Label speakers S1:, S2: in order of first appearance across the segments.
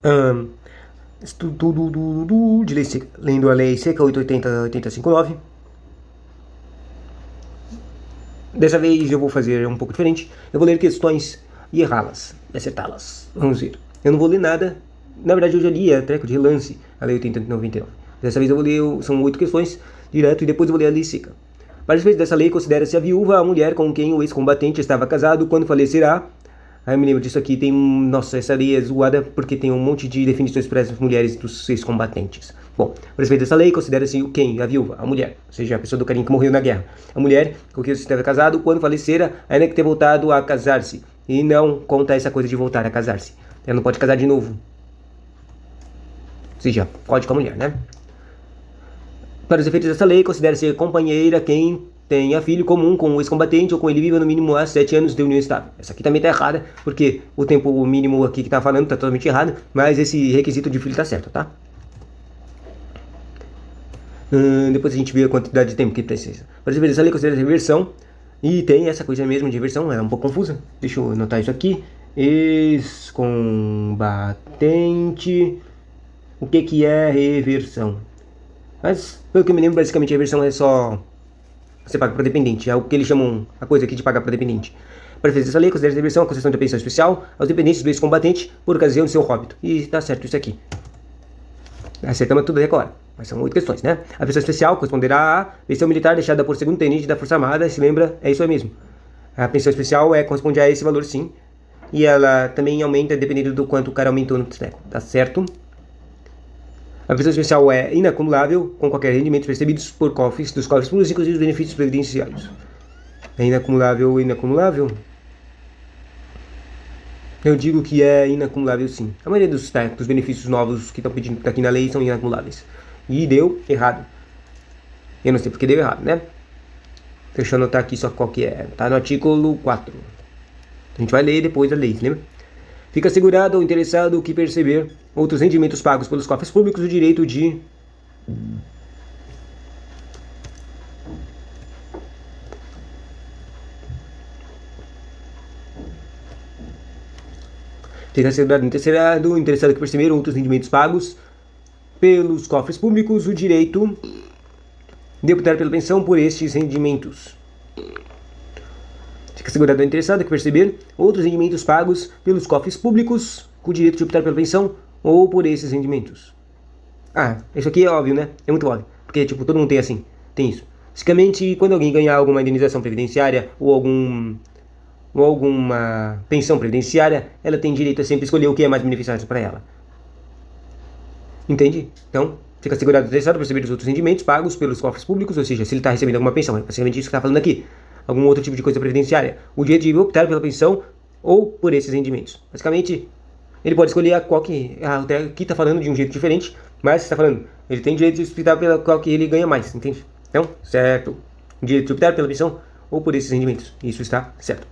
S1: Ahn, Estudo de lei seca. Lendo a lei seca 880-859. Dessa vez eu vou fazer um pouco diferente. Eu vou ler questões e errá-las, e acertá-las. Vamos ver. Eu não vou ler nada. Na verdade, eu já li a treco de relance, a lei 899. Dessa vez eu vou ler, são 8 questões direto, e depois eu vou ler a lei seca. Para os efeitos dessa lei, considera-se a viúva a mulher com quem o ex-combatente estava casado quando falecerá. Aí eu me lembro disso aqui, tem nossa, essa lei é zoada porque tem um monte de definições para as mulheres dos ex-combatentes. Bom, a respeito dessa lei, considera-se quem? A viúva, a mulher, ou seja, a pessoa do carinho que morreu na guerra. A mulher com quem você estava casado, quando falecera, ainda que ter voltado a casar-se. E não conta essa coisa de voltar a casar-se. Ela não pode casar de novo. Ou seja, pode com a mulher, né? Para os efeitos dessa lei, considera-se companheira quem tenha filho comum com o ex-combatente ou com ele viva no mínimo há 7 anos de união estável. Essa aqui também está errada, porque o tempo mínimo aqui que está falando está totalmente errado, mas esse requisito de filho está certo, tá? Depois a gente vê a quantidade de tempo que precisa. Para os efeitos dessa lei, considera-se reversão, e tem essa coisa mesmo de reversão, é um pouco confusa. Deixa eu anotar isso aqui. Ex-combatente. O que é reversão? Mas, pelo que eu me lembro, basicamente a reversão é só você paga para dependente, é o que eles chamam a coisa aqui de pagar para dependente. Para efeitos dessa lei, considera-se reversão a concessão de pensão especial aos dependentes do ex-combatente por ocasião de seu óbito. E tá certo isso aqui. Acertamos tudo agora, mas são 8 questões, né? A pensão especial corresponderá à pensão militar deixada por segundo tenente da Força Armada, se lembra? É isso aí mesmo. A pensão especial corresponde a esse valor, sim. E ela também aumenta dependendo do quanto o cara aumentou no treco, tá certo? A pensão especial é inacumulável com qualquer rendimento percebidos por cofres, dos cofres públicos, inclusive os benefícios previdenciários. É inacumulável? Eu digo que é inacumulável, sim. A maioria dos benefícios novos que estão pedindo aqui na lei são inacumuláveis. E deu errado. Eu não sei porque deu errado, né? Deixa eu anotar aqui só qual que é. Tá no artigo 4. A gente vai ler depois a lei, lembra? Fica assegurado ao interessado que perceber outros rendimentos pagos pelos cofres públicos o direito de fica assegurado ao interessado que perceber outros rendimentos pagos pelos cofres públicos o direito de optar pela pensão por estes rendimentos. Fica assegurado ao interessado que perceber outros rendimentos pagos pelos cofres públicos com o direito de optar pela pensão ou por esses rendimentos. Isso aqui é óbvio, né? É muito óbvio. Porque, tipo, todo mundo tem assim. Tem isso. Basicamente, quando alguém ganhar alguma indenização previdenciária ou alguma pensão previdenciária, ela tem direito a sempre escolher o que é mais beneficioso para ela. Entende? Então, fica assegurado ao interessado perceber os outros rendimentos pagos pelos cofres públicos, ou seja, se ele está recebendo alguma pensão, é basicamente isso que está falando aqui, algum outro tipo de coisa previdenciária, o direito de optar pela pensão ou por esses rendimentos. Basicamente, ele pode escolher a qual que... até aqui está falando de um jeito diferente, mas está falando, ele tem direito de optar pela qual que ele ganha mais, entende? Então, certo. Direito de optar pela pensão ou por esses rendimentos. Isso está certo.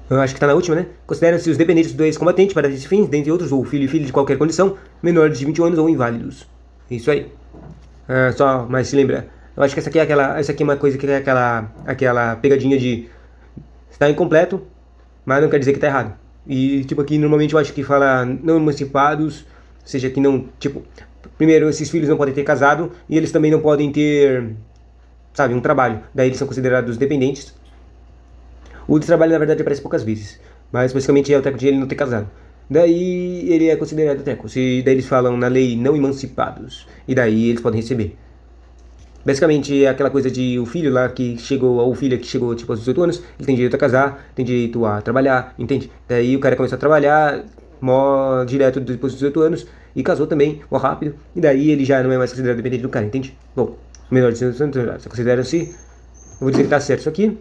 S1: Eu acho que está na última, né? Consideram-se os dependentes do ex-combatente para esses fins, dentre outros, ou filho e filha de qualquer condição, menores de 21 anos ou inválidos. Isso aí. Mas se lembra, eu acho que essa aqui é uma coisa que é aquela pegadinha de está incompleto, mas não quer dizer que está errado. E, tipo, aqui normalmente eu acho que fala não emancipados, ou seja, que não, tipo, primeiro, esses filhos não podem ter casado e eles também não podem ter, sabe, um trabalho. Daí eles são considerados dependentes. O de trabalho, na verdade, aparece poucas vezes, mas basicamente é o teco de ele não ter casado. Daí ele é considerado teco. Daí eles falam na lei não emancipados, e daí eles podem receber. Basicamente é aquela coisa de o filho lá que chegou, ou filha que chegou tipo aos 18 anos, ele tem direito a casar, tem direito a trabalhar, entende? Daí o cara começou a trabalhar direto depois dos 18 anos e casou também, rápido, e daí ele já não é mais considerado dependente do cara, entende? Bom, menor de 18 anos, considera-se, eu vou dizer que tá certo isso aqui,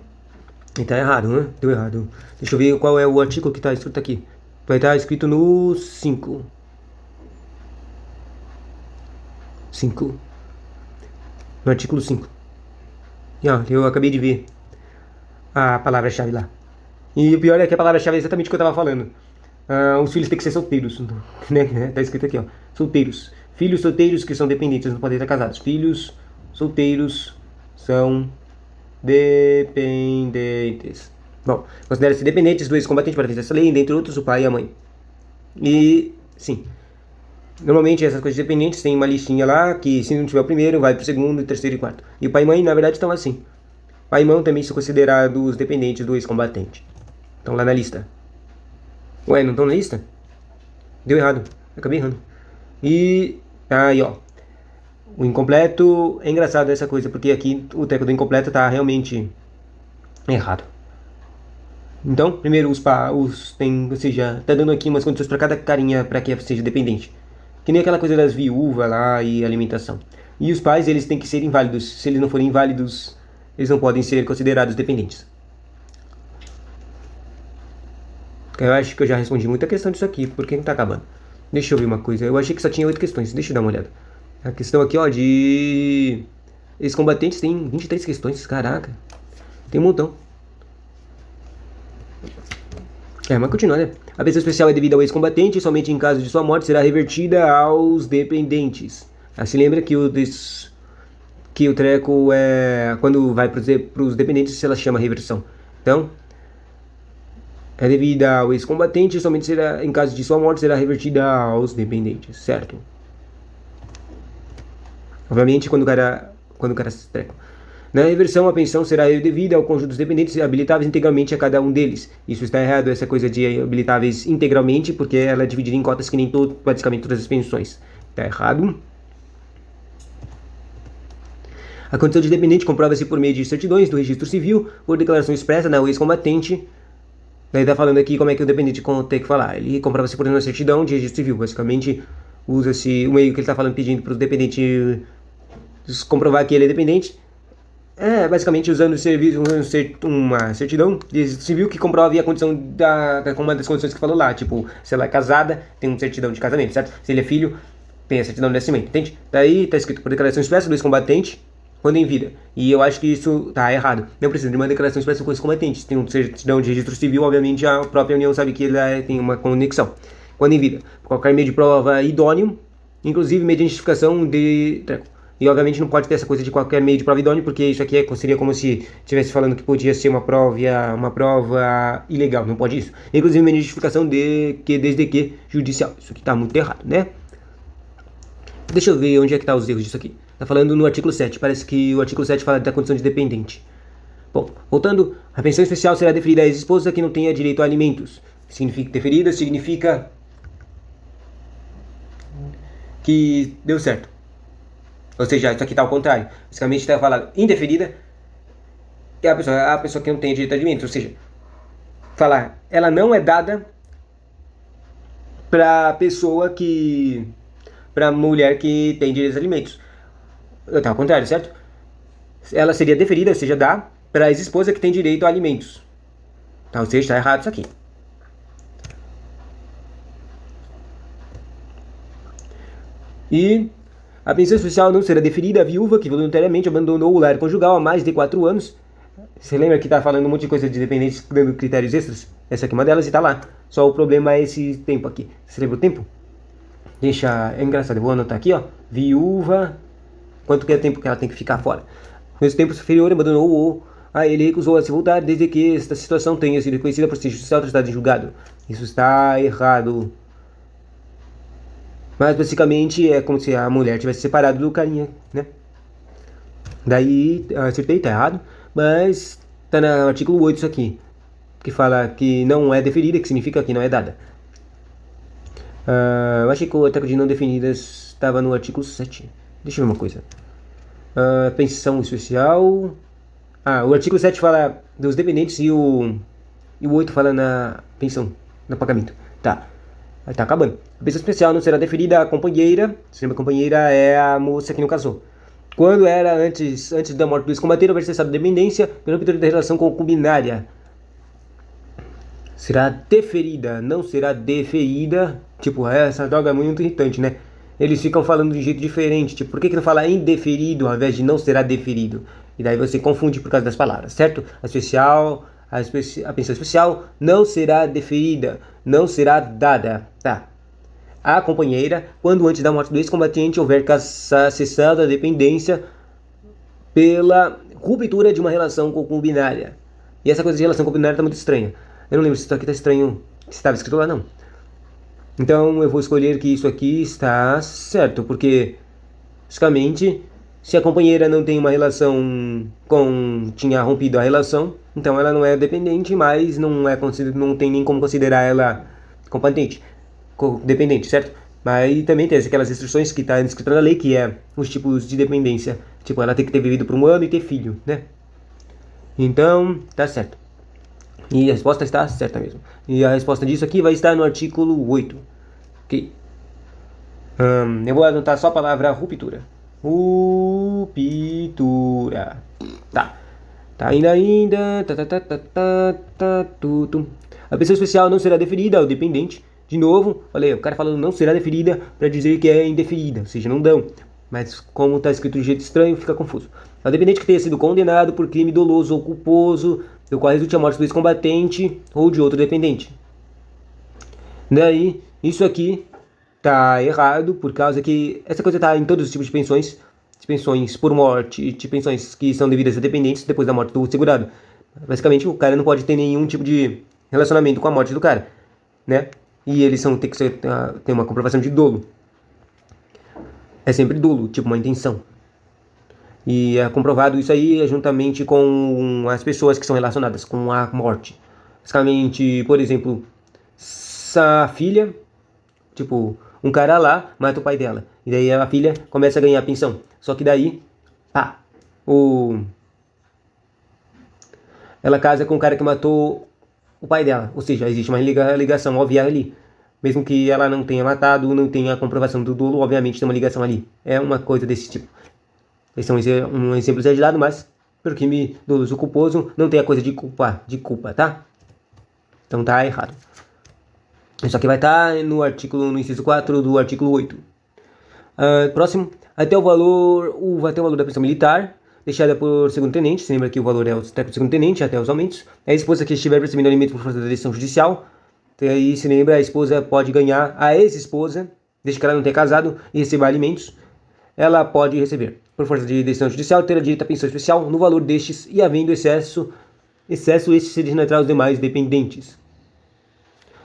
S1: e tá errado, né? Deu errado. Deixa eu ver qual é o artigo que tá escrito aqui. Vai estar escrito no 5. 5. No artigo 5. Eu acabei de ver a palavra-chave lá. E o pior é que a palavra-chave é exatamente o que eu tava falando. Os filhos têm que ser solteiros, né? Tá escrito aqui, ó. Solteiros. Filhos solteiros que são dependentes, não podem estar casados. Filhos solteiros são dependentes. Bom, considera-se dependentes do ex-combatente para fins dessa lei, dentre outros, o pai e a mãe. E, sim, normalmente essas coisas dependentes tem uma listinha lá que se não tiver o primeiro, vai pro segundo, terceiro e quarto. E o pai e mãe, na verdade, estão assim. Pai e mãe também são considerados dependentes do ex-combatente. Estão lá na lista. Ué, não estão na lista? Deu errado. Acabei errando. E aí, ó. O incompleto é engraçado essa coisa, porque aqui o teco do incompleto tá realmente errado. Então, primeiro os tem, ou seja, tá dando aqui umas condições para cada carinha para que seja dependente. Que nem aquela coisa das viúvas lá e alimentação. E os pais, eles têm que ser inválidos. Se eles não forem inválidos, eles não podem ser considerados dependentes. Eu acho que eu já respondi muita questão disso aqui, porque não tá acabando. Deixa eu ver uma coisa. Eu achei que só tinha 8 questões. Deixa eu dar uma olhada. A questão aqui, ó, de... Esses combatentes tem 23 questões. Caraca. Tem um montão. Mas continua, né? A pensão especial é devida ao ex-combatente e somente em caso de sua morte será revertida aos dependentes. Se lembra que o treco é... Quando vai para os dependentes, ela chama reversão. Então, é devida ao ex-combatente e somente será, em caso de sua morte, será revertida aos dependentes, certo? Obviamente, quando o cara se treca. Na reversão, a pensão será devida ao conjunto dos dependentes habilitáveis integralmente a cada um deles. Isso está errado, essa coisa de habilitáveis integralmente, porque ela é dividida em cotas que nem praticamente todas as pensões. Está errado. A condição de dependente comprova-se por meio de certidões do registro civil, por declaração expressa na ex-combatente. Daí está falando aqui como é que o dependente tem que falar. Ele comprova-se por uma certidão de registro civil. Basicamente, usa-se o meio que ele está falando, pedindo para o dependente comprovar que ele é dependente. Basicamente usando uma certidão de registro civil que comprove a condição uma das condições que falou lá. Tipo, se ela é casada, tem uma certidão de casamento, certo? Se ele é filho, tem a certidão de nascimento, entende? Daí tá escrito por declaração expressa do ex-combatente quando em vida. E eu acho que isso tá errado. Não precisa de uma declaração expressa com os combatentes. Tem uma certidão de registro civil, obviamente a própria União sabe que ele tem uma conexão. Quando em vida. Qualquer meio de prova idôneo, inclusive mediante identificação de... E obviamente não pode ter essa coisa de qualquer meio de prova idôneo, porque isso aqui seria como se estivesse falando que podia ser uma prova ilegal. Não pode isso. Inclusive mediante identificação desde que judicial. Isso aqui tá muito errado, né? Deixa eu ver onde é que tá os erros disso aqui. Tá falando no artigo 7. Parece que o artigo 7 fala da condição de dependente. Bom, voltando. A pensão especial será deferida à ex-esposa que não tenha direito a alimentos. Significa deferida, significa que deu certo. Ou seja, isso aqui está ao contrário. Basicamente está falando indeferida é a pessoa que não tem direito a alimentos. Ou seja, falar ela não é dada para pessoa que... para mulher que tem direito a alimentos. Está ao contrário, certo? Ela seria deferida, ou seja, dá para a ex-esposa que tem direito a alimentos. Tá, ou seja, está errado isso aqui. E... a pensão especial não será deferida à viúva que voluntariamente abandonou o lar conjugal há mais de 4 anos. Você lembra que tá falando um monte de coisa de dependentes dando critérios extras? Essa aqui é uma delas e tá lá. Só o problema é esse tempo aqui. Você lembra o tempo? É engraçado, eu vou anotar aqui, ó. Viúva, quanto que é o tempo que ela tem que ficar fora. Nesse tempo superior, abandonou ele recusou a se voltar desde que esta situação tenha sido reconhecida por ser judicial tratado em julgado. Isso está errado. Mas basicamente é como se a mulher tivesse separado do carinha, né? Daí, acertei, tá errado. Mas tá no artigo 8 isso aqui. Que fala que não é deferida, que significa que não é dada. Eu achei que o ataque de não definidas estava no artigo 7. Deixa eu ver uma coisa. Pensão especial. O artigo 7 fala dos dependentes e o 8 fala na pensão, no pagamento. Tá. Tá acabando. A pensão especial não será deferida à companheira. Você lembra, a companheira é a moça que não casou. Quando era antes da morte do ex-combatente, houver cessado a dependência pela ruptura da relação concubinária. Será deferida, não será deferida. Tipo, essa droga é muito irritante, né? Eles ficam falando de um jeito diferente. Tipo, por que não fala indeferido ao invés de não será deferido? E daí você confunde por causa das palavras, certo? A pensão especial não será deferida, não será dada, tá? A companheira, quando antes da morte do ex-combatente houver cessado a dependência pela ruptura de uma relação concubinária. E essa coisa de relação concubinária tá muito estranha. Eu não lembro se isso aqui tá estranho, se estava escrito lá, não. Então eu vou escolher que isso aqui está certo, porque basicamente se a companheira não tem uma relação tinha rompido a relação, então ela não é dependente, mas não tem nem como considerar ela competente, dependente, certo? Mas também tem aquelas restrições que está escrita na lei, que é os tipos de dependência. Tipo, ela tem que ter vivido por 1 ano e ter filho, né? Então, tá certo. E a resposta está certa mesmo. E a resposta disso aqui vai estar no artigo 8. Ok. Eu vou anotar só a palavra ruptura. Ruptura. Tá. Tá ainda. A pessoa especial não será deferida ao dependente. De novo, olha aí, o cara falando não será deferida para dizer que é indeferida, ou seja, não dão. Mas como está escrito de jeito estranho, fica confuso. Ao dependente que tenha sido condenado por crime doloso ou culposo, do qual resulte a morte do ex-combatente ou de outro dependente. Daí, isso aqui tá errado, por causa que essa coisa tá em todos os tipos de pensões por morte, de pensões que são devidas a dependentes depois da morte do segurado. Basicamente, o cara não pode ter nenhum tipo de relacionamento com a morte do cara, né? E eles tem que ter uma comprovação de dolo. É sempre dolo, tipo uma intenção. E é comprovado isso aí juntamente com as pessoas que são relacionadas com a morte. Basicamente, por exemplo, essa filha, tipo, um cara lá mata o pai dela. E daí a filha começa a ganhar pensão. Só que daí, pá, ela casa com o cara que matou o pai dela. Ou seja, existe uma ligação óbvia ali. Mesmo que ela não tenha matado, não tenha a comprovação do dolo, obviamente tem uma ligação ali. É uma coisa desse tipo. Esse é um exemplo exagerado, mas pelo que me doloso culposo, não tem a coisa de culpa, tá? Então tá errado. Isso aqui vai estar no inciso 4 do artigo 8. Próximo, até o valor da pensão militar, deixada por segundo-tenente, se lembra que o valor é o teto do segundo-tenente, até os aumentos. A esposa que estiver recebendo alimento por força da decisão judicial, aí se lembra, a esposa pode ganhar, a ex-esposa, desde que ela não tenha casado e receba alimentos, ela pode receber, por força de decisão judicial, ter direito à pensão especial no valor destes e havendo excesso este se desnaturar os demais dependentes.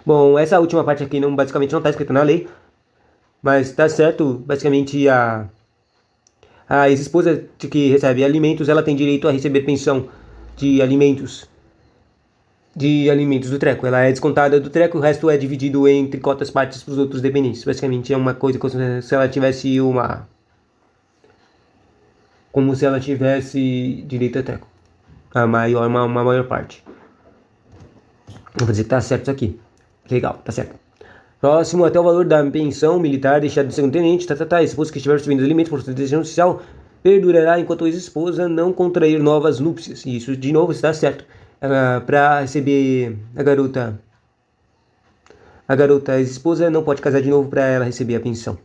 S1: Bom, essa última parte aqui basicamente não está escrita na lei, mas está certo, basicamente a ex-esposa que recebe alimentos, ela tem direito a receber pensão de alimentos do treco. Ela é descontada do treco, o resto é dividido entre cotas partes para os outros dependentes. Basicamente é uma coisa como se ela tivesse direito a treco. Uma maior parte. Vou dizer que tá certo isso aqui. Legal, tá certo. Próximo, até o valor da pensão militar deixada do segundo-tenente, esposa que estiver recebendo alimentos por decisão social, perdurará enquanto a ex-esposa não contrair novas núpcias. E isso, de novo, está certo. Para receber a ex-esposa não pode casar de novo para ela receber a pensão.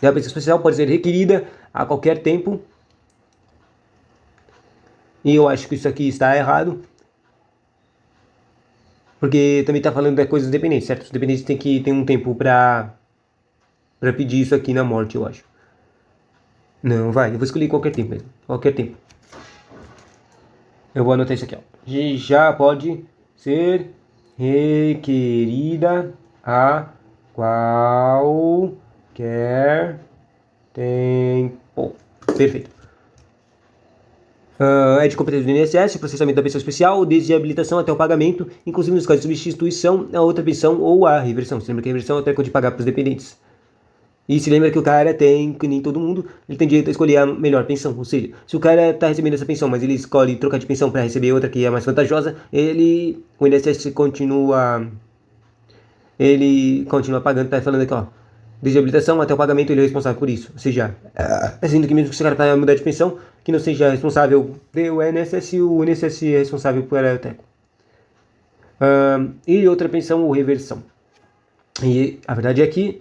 S1: E a pensão especial pode ser requerida a qualquer tempo. E eu acho que isso aqui está errado. Porque também está falando de coisas dependentes, certo? Os dependentes têm que ter um tempo para pedir isso aqui na morte, eu acho. Não, vai. Eu vou escolher qualquer tempo mesmo. Qualquer tempo. Eu vou anotar isso aqui, ó. Já pode ser requerida a qualquer tempo. Perfeito. É de competência do INSS, o processamento da pensão especial, desde a habilitação até o pagamento, inclusive nos casos de substituição a outra pensão ou a reversão. Se lembra que a reversão é o treco de pagar para os dependentes. E se lembra que o cara tem, que nem todo mundo, ele tem direito a escolher a melhor pensão. Ou seja, se o cara está recebendo essa pensão, mas ele escolhe trocar de pensão para receber outra que é mais vantajosa, o INSS continua pagando, tá falando aqui, ó. Desde a habilitação até o pagamento, ele é responsável por isso. Ou seja, assim que mesmo que o cara para mudar de pensão, que não seja responsável do INSS, o INSS é responsável por o treco. E outra pensão ou reversão. E a verdade é que,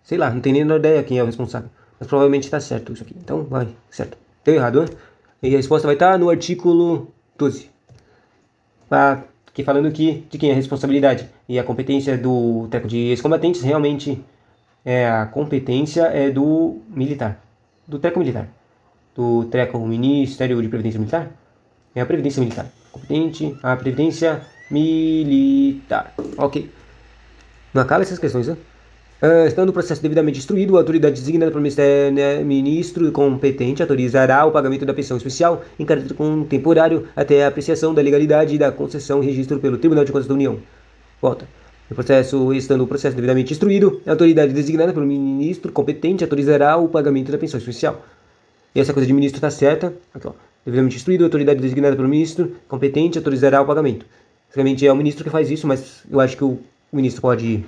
S1: sei lá, não tem nem ideia quem é o responsável. Mas provavelmente está certo isso aqui. Então vai, certo. Deu errado, né? E a resposta vai estar no artigo 12. Aqui falando de quem é a responsabilidade e a competência do treco de ex-combatentes, realmente a competência é do militar. Do treco militar. Do treco Ministério de Previdência Militar. É a Previdência Militar. Competente, a Previdência Militar. Ok. Não acaba essas questões, né? Estando o processo devidamente instruído, a autoridade designada pelo ministro competente autorizará o pagamento da pensão especial em caráter temporário até a apreciação da legalidade da concessão e registro pelo Tribunal de Contas da União. Volta. Estando o processo devidamente instruído, a autoridade designada pelo ministro competente autorizará o pagamento da pensão especial. E essa coisa de ministro está certa. Aqui, ó. Devidamente instruído, a autoridade designada pelo ministro competente autorizará o pagamento. Basicamente é o ministro que faz isso, mas eu acho que o ministro pode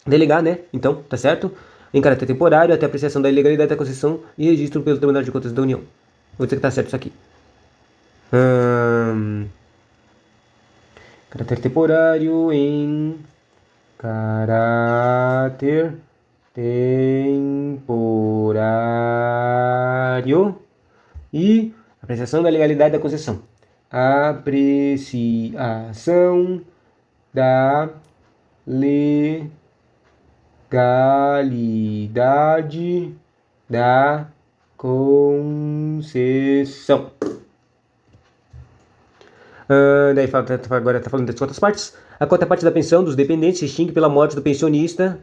S1: delegar, né? Então, tá certo? Em caráter temporário, até a apreciação da ilegalidade da concessão e registro pelo Tribunal de Contas da União. Vou dizer que tá certo isso aqui. Caráter temporário em caráter temporário e apreciação da legalidade da concessão. Apreciação da legalidade da concessão. Daí agora está falando das cotas partes. A cota parte da pensão dos dependentes se extingue pela morte do pensionista,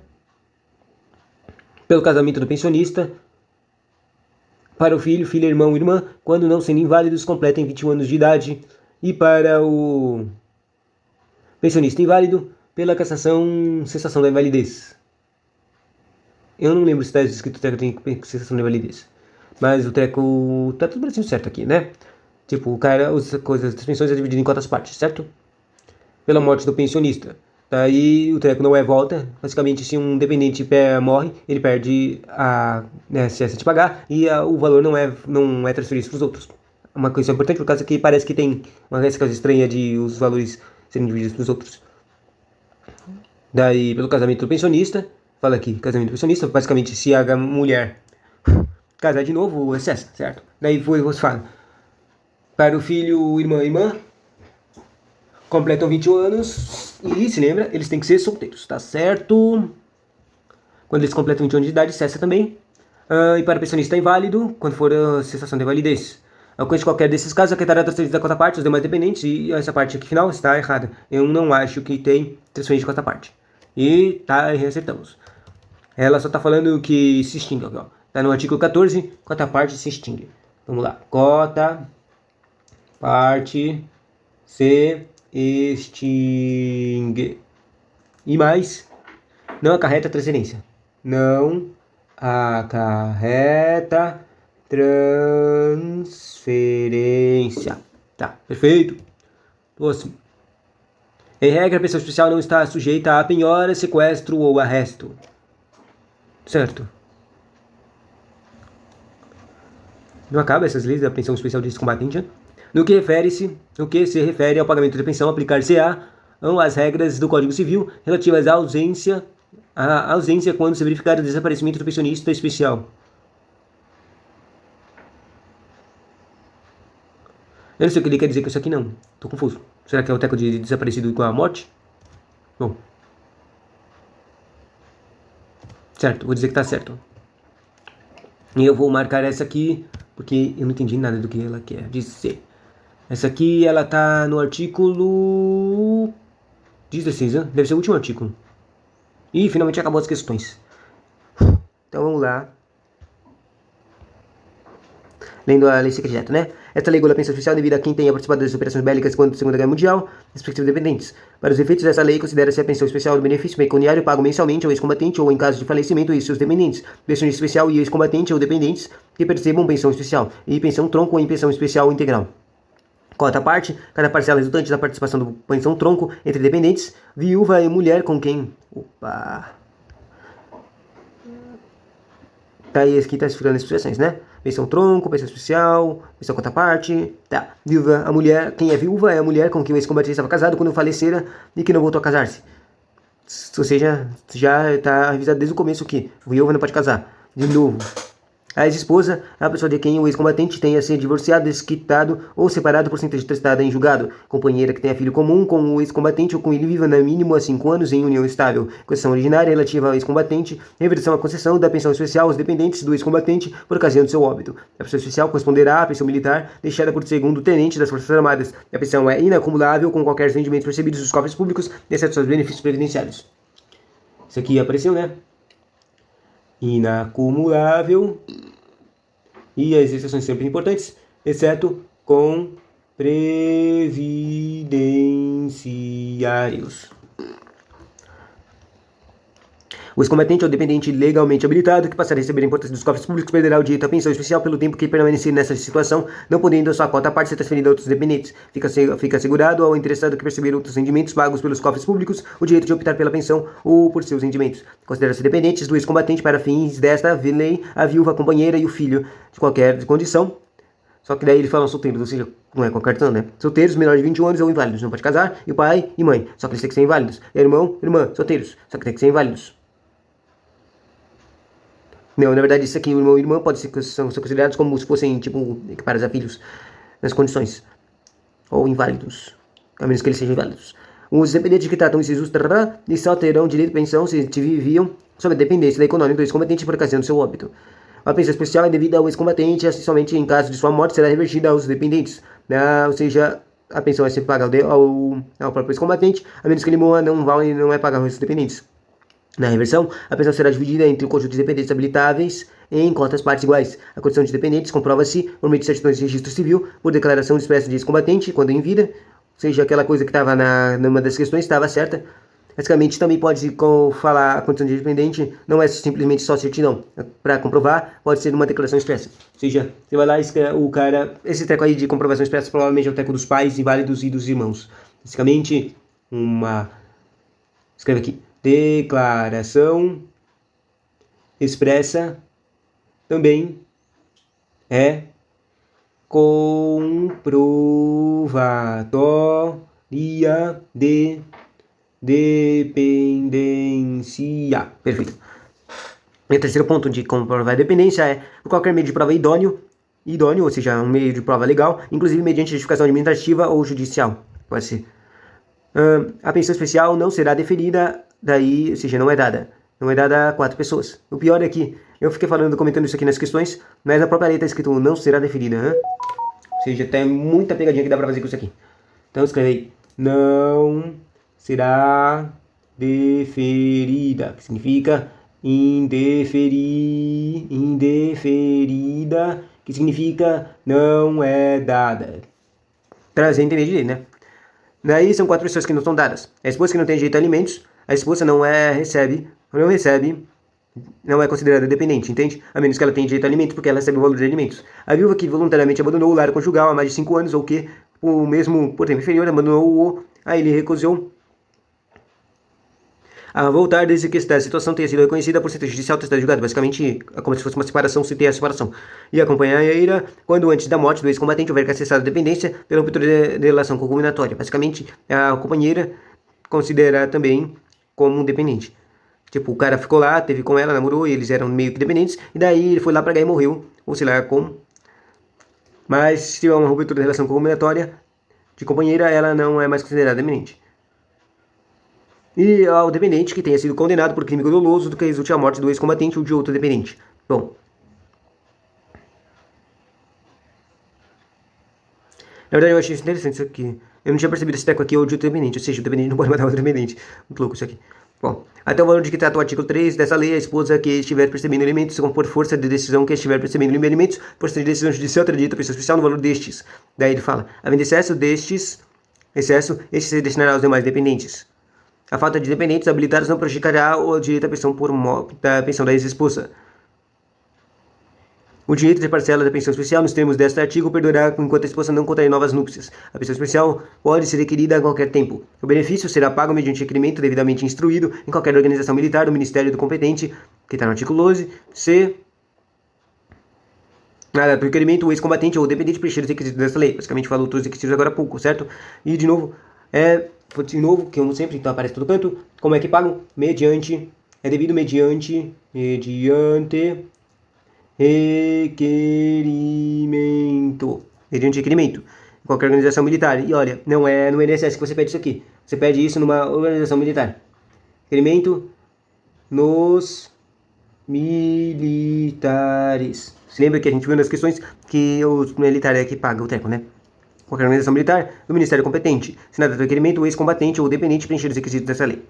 S1: pelo casamento do pensionista, para o filho, filha, irmão, irmã, quando não sendo inválidos, completem 21 anos de idade, e para o pensionista inválido, pela cessação da invalidez. Eu não lembro se está escrito o treco tem cessação da invalidez, mas o treco tá tudo parecendo certo aqui, né? Tipo, o cara, as pensões é dividido em cotas partes, certo? Pela morte do pensionista. Daí o treco não é volta. Basicamente, se um dependente morre, ele perde a necessidade de pagar e o valor não é transferido para os outros. Uma coisa importante, por causa que parece que tem uma coisa estranha de os valores serem divididos para os outros. Daí, pelo casamento do pensionista, fala aqui, casamento do pensionista, basicamente, se a mulher casar de novo, é cessa, certo? Daí você fala, para o filho, irmã, completam 21 anos e, se lembra, eles têm que ser solteiros, tá certo? Quando eles completam 21 anos de idade, cessa também. E para o pensionista inválido, quando for a cessação de invalidez. Alcance qualquer desses casos, acarretará transferência da cota parte, os demais dependentes, e essa parte aqui final está errada. Eu não acho que tem transferência de cota parte. E tá, acertamos. Ela só tá falando que se extingue, ó. Tá no artigo 14, cota parte se extingue. Vamos lá. Cota parte se extingue. E mais, não acarreta transferência. Não acarreta transferência. Tá, perfeito. Próximo. Em regra, a pessoa especial não está sujeita a penhora, sequestro ou arresto. Certo. Não acaba essas leis da pensão especial de combatente? No que se refere ao pagamento de pensão, aplicar-se-á as regras do Código Civil relativas à ausência quando se verificar o desaparecimento do pensionista especial. Eu não sei o que ele quer dizer com isso aqui, não. Tô confuso. Será que é o teco de desaparecido com a morte? Bom. Certo, vou dizer que tá certo. E eu vou marcar essa aqui, porque eu não entendi nada do que ela quer dizer. Essa aqui, ela tá no artigo 16, né? Deve ser o último artigo. E finalmente acabou as questões. Então vamos lá. Lendo a lei seca direta, né? Esta lei regula a pensão especial devida a quem tenha participado das operações bélicas quando da Segunda Guerra Mundial, respectivos dependentes. Para os efeitos dessa lei, considera-se a pensão especial do benefício pecuniário pago mensalmente ao ex-combatente ou, em caso de falecimento, e seus dependentes. Pensão especial e ex-combatente ou dependentes que percebam pensão especial e pensão tronco ou pensão especial integral. Cota à parte, cada parcela resultante da participação do pensão tronco entre dependentes, viúva e mulher com quem... Opa! Tá aí, aqui tá explicando as expressões, né? Pensão tronco, pensão especial, pensão cota à parte. Tá. Viúva, a mulher, quem é viúva é a mulher com quem o ex-combatente estava casado quando falecera e que não voltou a casar-se. Ou seja, já tá avisado desde o começo que viúva não pode casar. De novo. A ex-esposa é a pessoa de quem o ex-combatente tenha se divorciado, desquitado ou separado por sentença testada em julgado. Companheira que tenha filho comum com o ex-combatente ou com ele viva no mínimo há 5 anos em união estável. Concessão originária relativa ao ex-combatente. Reversão à concessão da pensão especial aos dependentes do ex-combatente por ocasião do seu óbito. A pensão especial corresponderá à pensão militar deixada por segundo tenente das Forças Armadas. A pensão é inacumulável com qualquer rendimentos percebidos dos cofres públicos, exceto seus benefícios previdenciários. Isso aqui apareceu, né? inacumulável, e as exceções sempre importantes, exceto com previdenciários. O ex-combatente ou dependente legalmente habilitado que passar a receber a importância dos cofres públicos perderá o direito à pensão especial pelo tempo que permanecer nessa situação, não podendo a sua cota à parte ser transferida a outros dependentes. Fica assegurado ao interessado que perceber outros rendimentos pagos pelos cofres públicos o direito de optar pela pensão ou por seus rendimentos. Considera-se dependentes do ex-combatente para fins desta lei a viúva, a companheira e o filho de qualquer condição. Só que daí ele fala solteiros, ou seja, não é qualquer tanto, né? Solteiros, menores de 21 anos ou inválidos. Não pode casar, e pai e mãe. Só que eles têm que ser inválidos. E irmão, irmã, solteiros. Só que tem que ser inválidos. Não, na verdade, isso aqui, o irmão e irmã são considerados como se fossem, tipo, equiparados a filhos, nas condições. Ou inválidos, a menos que eles sejam inválidos. Os dependentes que tratam incisos e só terão direito à pensão se viviam sob a dependência da econômica do ex-combatente por ocasião do seu óbito. A pensão especial é devida ao ex-combatente e somente em caso de sua morte será revertida aos dependentes. Ou seja, a pensão é sempre paga ao próprio ex-combatente, a menos que ele morra, não é paga aos dependentes. Na reversão, a pensão será dividida entre o conjunto de dependentes habilitáveis em cotas partes iguais. A condição de dependentes comprova-se por meio de certidões de registro civil, por declaração expressa de ex-combatente, quando em vida, ou seja, aquela coisa que estava numa das questões estava certa. Basicamente, também pode falar a condição de dependente, não é simplesmente só certidão. Para comprovar, pode ser uma declaração expressa. Ou seja, você vai lá e o cara... Esse treco aí de comprovação expressa provavelmente é o treco dos pais, inválidos e dos irmãos. Basicamente, escreve aqui. Declaração expressa também é comprovatória de dependência. Perfeito. E o terceiro ponto de comprovar a dependência é por qualquer meio de prova idôneo, ou seja, um meio de prova legal, inclusive mediante justificação administrativa ou judicial. Pode ser. A pensão especial não será deferida, ou seja, não é dada a 4 pessoas. O pior é que eu fiquei comentando isso aqui nas questões, mas na própria lei está escrito não será deferida. Ou seja, tem muita pegadinha que dá para fazer com isso aqui. Então escreve aí, não será deferida, que significa indeferida, que significa não é dada. Trazer entender direito, né? Daí são 4 pessoas que não estão dadas. A esposa que não tem direito a alimentos, a esposa não é considerada dependente, entende? A menos que ela tenha direito a alimentos, porque ela recebe o valor de alimentos. A viúva que voluntariamente abandonou o lar conjugal há mais de 5 anos, ou que, por tempo inferior, abandonou-o, aí ele recusou a voltar desde que esta situação tenha sido reconhecida por sentença judicial ter sido julgada. Basicamente, é como se fosse uma separação sem ter a separação. E a companheira, quando antes da morte do ex-combatente houver cessado a dependência pela ruptura de relação concominatória. Basicamente, a companheira considera também como um dependente. Tipo, o cara ficou lá, teve com ela, namorou, e eles eram meio que dependentes, e daí ele foi lá pra cá e morreu, ou sei lá como. Mas se tiver uma ruptura de relação concominatória de companheira, ela não é mais considerada dependente. E ao dependente que tenha sido condenado por crime doloso do que resulte a morte do ex-combatente ou de outro dependente. Bom, na verdade eu achei isso interessante isso aqui. Eu não tinha percebido esse teco aqui ou de outro dependente, ou seja, o dependente não pode matar outro dependente. Muito louco isso aqui. Bom, até o valor de que trata o artigo 3 dessa lei, a esposa que estiver percebendo alimentos, por força de decisão que estiver percebendo alimentos, por força de decisão judicial, acredita a pessoa especial no valor destes. Daí ele fala, havendo excesso, se destinará aos demais dependentes. A falta de dependentes habilitados não prejudicará o direito à pensão da pensão da ex-esposa. O direito de parcela da pensão especial, nos termos deste artigo, perdurará enquanto a esposa não contrair novas núpcias. A pensão especial pode ser requerida a qualquer tempo. O benefício será pago mediante requerimento devidamente instruído em qualquer organização militar do Ministério do competente, que está no artigo 12, por requerimento, o ex-combatente ou dependente preencher os requisitos dessa lei. Basicamente falou todos os requisitos agora há pouco, certo? E de novo, que eu sempre, então aparece todo canto, como é que pagam? Mediante requerimento. Mediante requerimento. Qualquer organização militar. E olha, não é no INSS que você pede isso aqui. Você pede isso numa organização militar. Requerimento nos militares. Se lembra que a gente viu nas questões que o militar é que paga o treco, né? Qualquer organização militar do Ministério competente. Se nada do requerimento, o ex-combatente ou dependente preencher os requisitos dessa lei.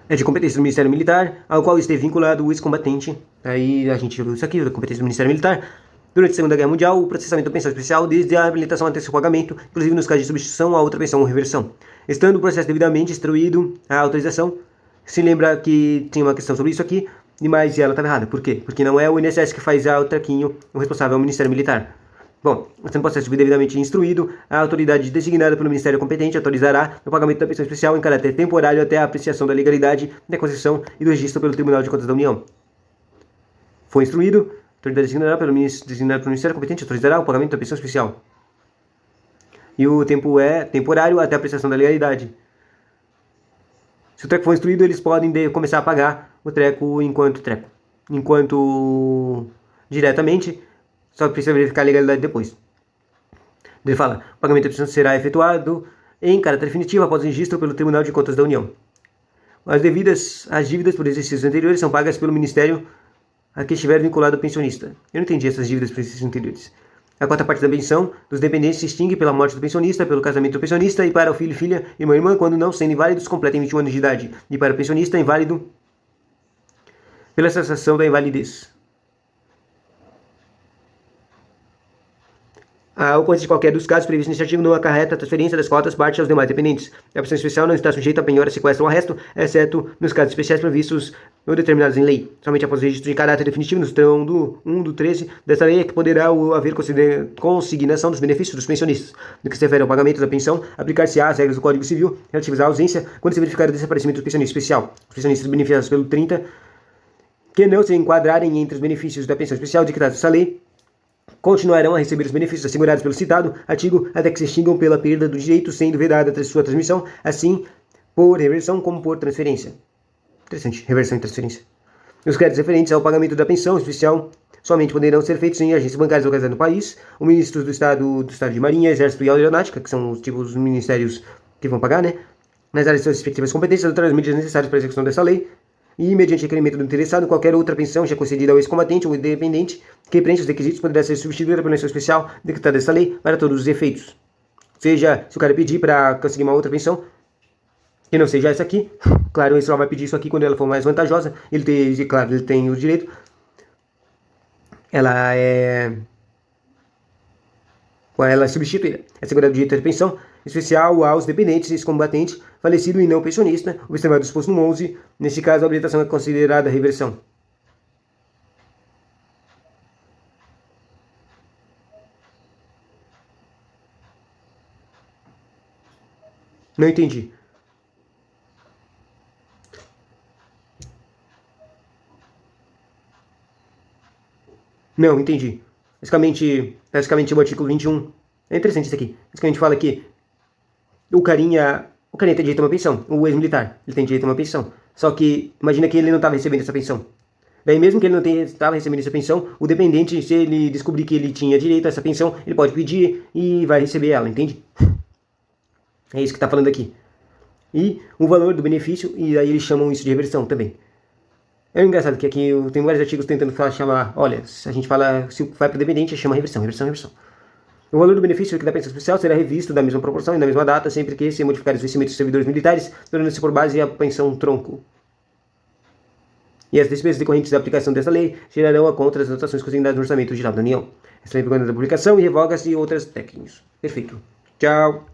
S1: é de competência do Ministério Militar, ao qual esteve vinculado o ex-combatente. Aí a gente viu isso aqui, da competência do Ministério Militar. Durante a Segunda Guerra Mundial, o processamento da pensão especial, desde a habilitação até seu pagamento, inclusive nos casos de substituição a outra pensão ou reversão. Estando o processo devidamente instruído, a autorização, se lembra que tinha uma questão sobre isso aqui, mas ela estava errada. Por quê? Porque não é o INSS que faz o traquinho, o responsável é o Ministério Militar. Bom, estando o processo devidamente instruído, a autoridade designada pelo Ministério competente autorizará o pagamento da pensão especial em caráter temporário até a apreciação da legalidade, da concessão e do registro pelo Tribunal de Contas da União. Foi instruído, a autoridade designada pelo Ministério competente autorizará o pagamento da pensão especial. E o tempo é temporário até a apreciação da legalidade. Se o treco for instruído, eles podem começar a pagar o treco enquanto diretamente, só que precisa verificar a legalidade depois. Ele fala, o pagamento da pensão será efetuado em caráter definitivo após o registro pelo Tribunal de Contas da União. As dívidas por exercícios anteriores são pagas pelo Ministério a que estiver vinculado ao pensionista. Eu não entendi essas dívidas por exercícios anteriores. A quarta parte da pensão dos dependentes se extingue pela morte do pensionista, pelo casamento do pensionista e para o filho, filha, irmão e irmã, quando não sendo inválidos, completem 21 anos de idade. E para o pensionista, inválido pela cessação da invalidez. A ocorrência de qualquer dos casos previstos neste artigo não acarreta a transferência das cotas parte aos demais dependentes. A pensão especial não está sujeita a penhora, sequestro ou arresto, exceto nos casos especiais previstos ou determinados em lei. Somente após o registro de caráter definitivo no listrão do 1 do 13 desta lei é que poderá haver consignação dos benefícios dos pensionistas. No que se refere ao pagamento da pensão, aplicar-se-á as regras do Código Civil relativas à ausência quando se verificar o desaparecimento do pensionista especial. Os pensionistas beneficiados pelo 30 que não se enquadrarem entre os benefícios da pensão especial dictados nessa lei continuarão a receber os benefícios assegurados pelo citado artigo até que se extingam pela perda do direito, sendo vedada sua transmissão, assim por reversão como por transferência. Interessante, reversão e transferência. Os créditos referentes ao pagamento da pensão especial somente poderão ser feitos em agências bancárias localizadas no país. O ministro do Estado de Marinha, Exército e Aeronáutica, que são os ministérios que vão pagar, né? Nas áreas de suas respectivas competências, adotarão as medidas necessárias para a execução dessa lei. E, mediante requerimento do interessado, qualquer outra pensão já concedida ao ex-combatente ou independente que preencha os requisitos poderá ser substituída pela pensão especial decretada desta lei para todos os efeitos. Ou seja, se o cara pedir para conseguir uma outra pensão, que não seja essa aqui, claro, ele só vai pedir isso aqui quando ela for mais vantajosa, ele tem o direito, ela é substituída. É assegurado o direito de pensão especial aos dependentes, ex-combatente, falecido e não pensionista, observado o disposto no 11. Neste caso, a habilitação é considerada reversão. Não entendi. Não, entendi. Basicamente o artigo 21. É interessante isso aqui. Basicamente fala que o carinha tem direito a uma pensão. O ex-militar, ele tem direito a uma pensão. Só que, imagina que ele não estava recebendo essa pensão. Daí mesmo que ele não estava recebendo essa pensão, o dependente, se ele descobrir que ele tinha direito a essa pensão, ele pode pedir e vai receber ela, entende? É isso que está falando aqui. E o valor do benefício, e aí eles chamam isso de reversão também. É engraçado que aqui eu tenho vários artigos tentando chamar, olha, se a gente fala, se vai para o dependente, chama reversão. O valor do benefício da pensão especial será revisto da mesma proporção e na mesma data, sempre que se modificar os vencimentos dos servidores militares, tornando-se por base a pensão tronco. E as despesas decorrentes da aplicação dessa lei gerarão a conta das anotações consignadas no Orçamento Geral da União. Essa lei é da publicação e revoga-se outras técnicas. Perfeito. Tchau.